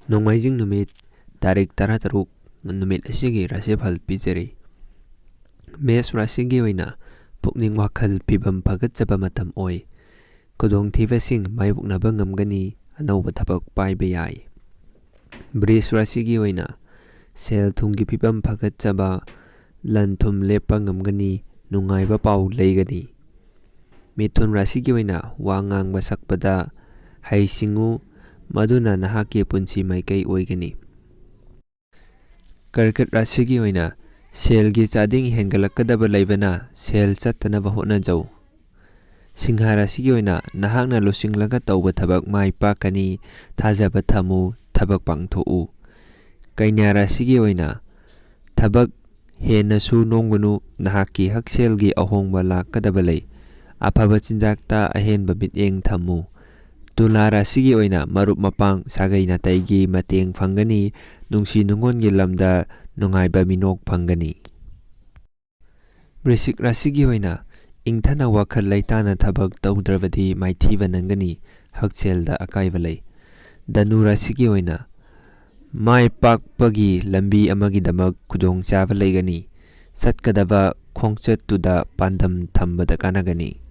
Nongmaijing numit tarik tara taruk numit asigi rasifal pizeri. Mes rasigi oina pukning wakal pibam pagatsaba matam oi. Kudong thibasing maibuknaba ngamgani anauba thabak paiba yai. Bris rasigi oina sel thumgi pibam pagatsaba lan thum lepa ngamgani nungaiba pau leigani. Mithun rasigi oina wa ngang basakpada haisingu maduna nahaki punsi maikei oigani. Karkat rasigi oina sel gi chading hengalakadaba leibana sel chattanaba hotnajau. Singha rasigi oina nahakna losinglaga tauba thabak mai pakani thajaba thamu thabak pangthou. Kainya rasigi oina thabak henasu nonggunu nahaki hakselgi ahongba lakadaba lei. Afaba chinjakta ahenba miteng thamu. Tula rasigi oina marup mapang sagai nataigi mateng phangani nungsi nungongi lamda nungaiba minok phangani. Brisik rasigi oina ingthana wakhal leitana thabak taudrabadi maithiba nangani hakselda akaiba lei. Danu rasigi oina mai pakpagi lambi amagi damak kudong chaba leigani. Satkadaba khongchattuda pandam thambada kanagani.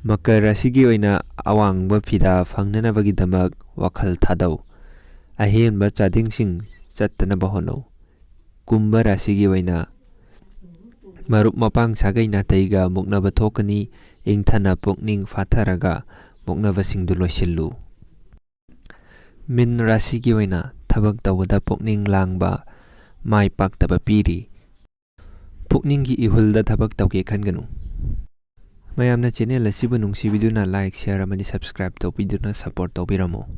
Makar rasigi oina awangba phida phangnanabagi damak wakhal thadau. Ahenba chadingsing chattanaba honau. Kumba rasigi oina marup mapang sagai nataiga muknaba thokani ingthana pukning fatharaga muknaba singdu loisillu. Min rasigi oina thabak tawada pukning langba mai paktaba piri. Pukninggi ihulda thabak tawke khanganu. Mayamna channel asibu nungsibiduna like share amani subscribe tawpiduna support tawbiramo.